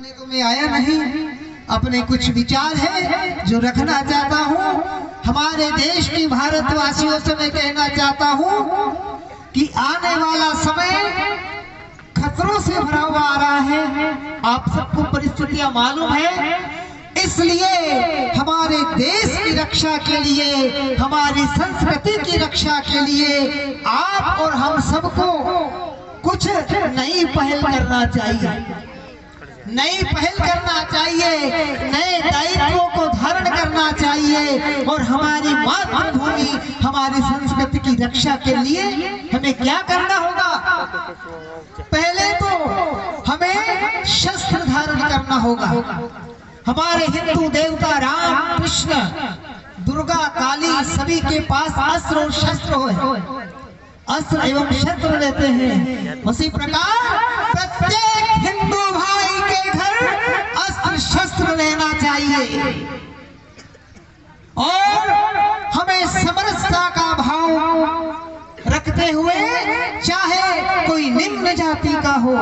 करने तो मैं आया नहीं, अपने कुछ विचार है जो रखना चाहता हूँ। हमारे देश की भारतवासियों से मैं कहना चाहता हूँ कि आने वाला समय खतरों से भरा हुआ आ रहा है। आप सबको परिस्थितियां मालूम है, इसलिए हमारे देश की रक्षा के लिए, हमारी संस्कृति की रक्षा के लिए आप और हम सबको कुछ नई पहल करना चाहिए, नई पहल करना चाहिए, नए दायित्वों को धारण करना चाहिए। और हमारी मातृभूमि, हमारी संस्कृति की रक्षा के लिए हमें क्या करना होगा? पहले तो हमें शस्त्र धारण करना होगा। हमारे हिंदू देवता राम, कृष्ण, दुर्गा, काली सभी के पास अस्त्र और शस्त्र हो, अस्त्र एवं शस्त्र लेते हैं। उसी प्रकार प्रत्येक हिंदू भाई के घर अस्त्र शस्त्र लेना चाहिए और हमें समरसता का भाव रखते हुए, चाहे कोई निम्न जाति का हो,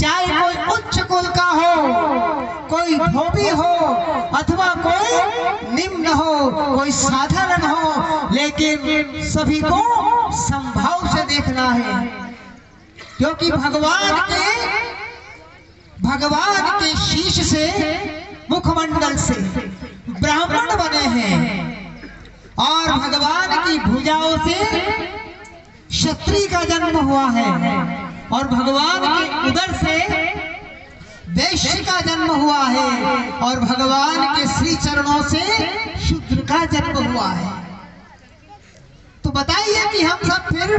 चाहे कोई उच्च कुल का हो, कोई धोबी हो अथवा कोई निम्न हो, कोई साधारण हो, लेकिन सभी को समभाव से देखना है। क्योंकि भगवान के शीश से, मुखमंडल से ब्राह्मण बने हैं और भगवान की भुजाओं से क्षत्रिय का जन्म हुआ है और भगवान के उदर से वैश्य का जन्म हुआ है और भगवान के श्री चरणों से शूद्र का जन्म हुआ है। तो बताइए कि हम सब फिर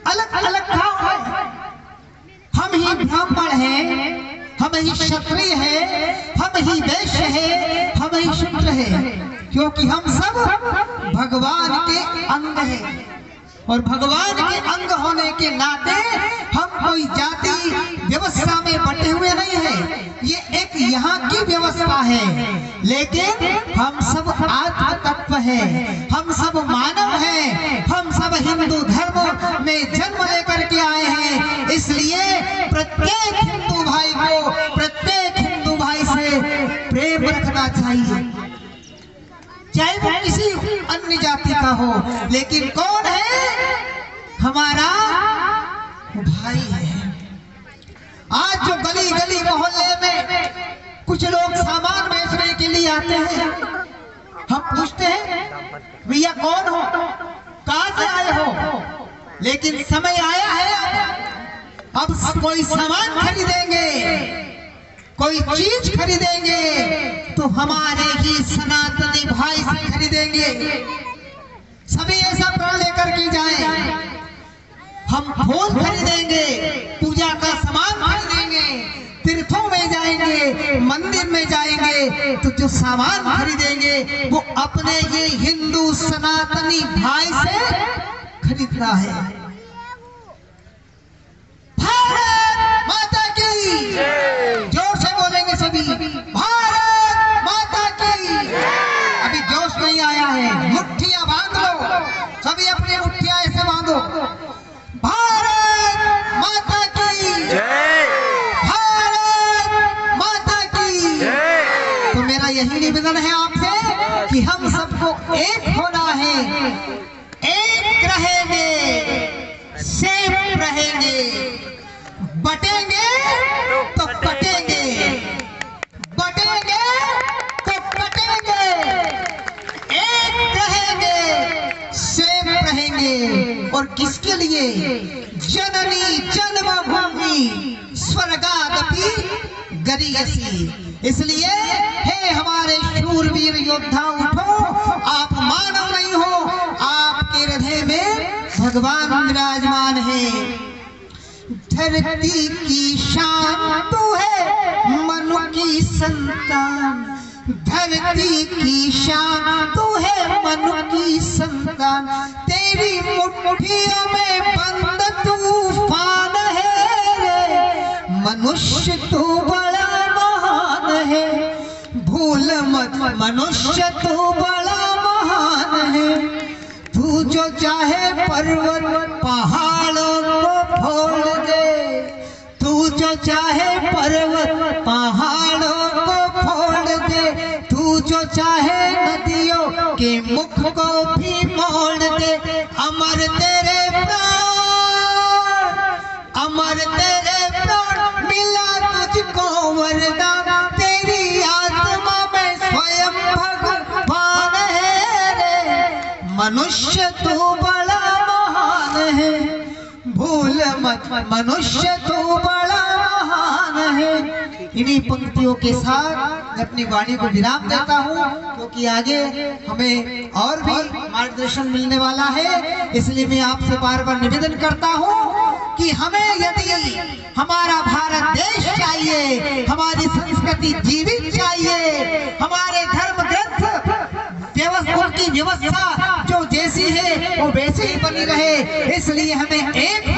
अलग अलग क्यों हैं? हम ही ब्राह्मण हैं, हम ही क्षत्रिय हैं, हम ही वैश्य हैं, हम ही शूद्र हैं, क्योंकि हम सब भगवान के अंग हैं। और भगवान के अंग होने के नाते हम कोई जाति व्यवस्था में बटे हुए नहीं हैं, ये एक यहाँ की व्यवस्था है, लेकिन हम सब आत्म तत्व हैं, हम सब मानव हैं, हम सब हिंदू धर्म में जन्म लेकर के आए हैं। इसलिए प्रत्येक हिंदू भाई को प्रत्येक हिंदू भाई से प्रेम रखना चाहिए, चाहे वो किसी अन्य जाति का हो, लेकिन कौन है? हमारा भाई है। आज जो गली गली मोहल्ले में कुछ लोग सामान बेचने के लिए आते हैं, हम पूछते हैं भैया कौन हो, कहां से आए हो? लेकिन समय आया है अब कोई सामान खरीदेंगे, कोई चीज खरीदेंगे तो हमारे ही सनातनी भाई से खरीदेंगे। सभी ऐसा प्रण लेकर के जाएं, हम फूल खरीदेंगे, पूजा का सामान खरीदेंगे, तीर्थों में जाएंगे, मंदिर में जाएंगे, तो जो सामान खरीदेंगे वो अपने ये हिंदू सनातनी भाई से खरीदना है। भारत माता की जोर से बोलेंगे सभी, भारत माता की। अभी जोश नहीं आया है, मुट्ठियां बांध लो, सभी अपनी मुट्ठियां ऐसे बांधो। भारत माता की जय, भारत माता की जय। तो मेरा यही निवेदन है आपसे कि हम सबको एक होना है, एक रहेंगे, सेफ रहेंगे, बटेंगे तो कटेंगे, बटेंगे तो कटेंगे, एक रहेंगे, सेफ रहेंगे। और किसके लिए? जननी जन्मभूमि स्वर्गादपि गरीयसी। इसलिए हे हमारे शूरवीर योद्धा, उठो, आप मानव नहीं हो, आपके हृदय में भगवान विराजमान है। धरती की शान तू है, मनु की संतान, धरती की शान तू है, मनु की संतान, तेरी मुट्ठियों में बंद तूफान है, मनुष्य तू बड़ा महान है, भूल मत मनुष्य तू बड़ा महान है, तू जो चाहे पर्वत पहाड़ों को फोड़ दे, तू जो चाहे पर्वत पहाड़ को भी मोड़ दे। अमर तेरे प्राण, अमर तेरे प्राण, मिला तुझको वरदान, तेरी आत्मा में स्वयं भगवान है रे। मनुष्य तू बड़ा महान है, भूल मत मनुष्य तू बड़ा महान है। इन्हीं पंक्तियों के साथ मैं अपनी वाणी को विराम देता हूँ, क्योंकि आगे हमें और भी मार्गदर्शन मिलने वाला है। इसलिए मैं आपसे बार बार निवेदन करता हूँ कि हमें यदि हमारा भारत देश चाहिए, हमारी संस्कृति जीवित चाहिए, हमारे धर्म ग्रंथ व्यवस्था की व्यवस्था जो जैसी है वो वैसे ही बनी रहे, इसलिए हमें एक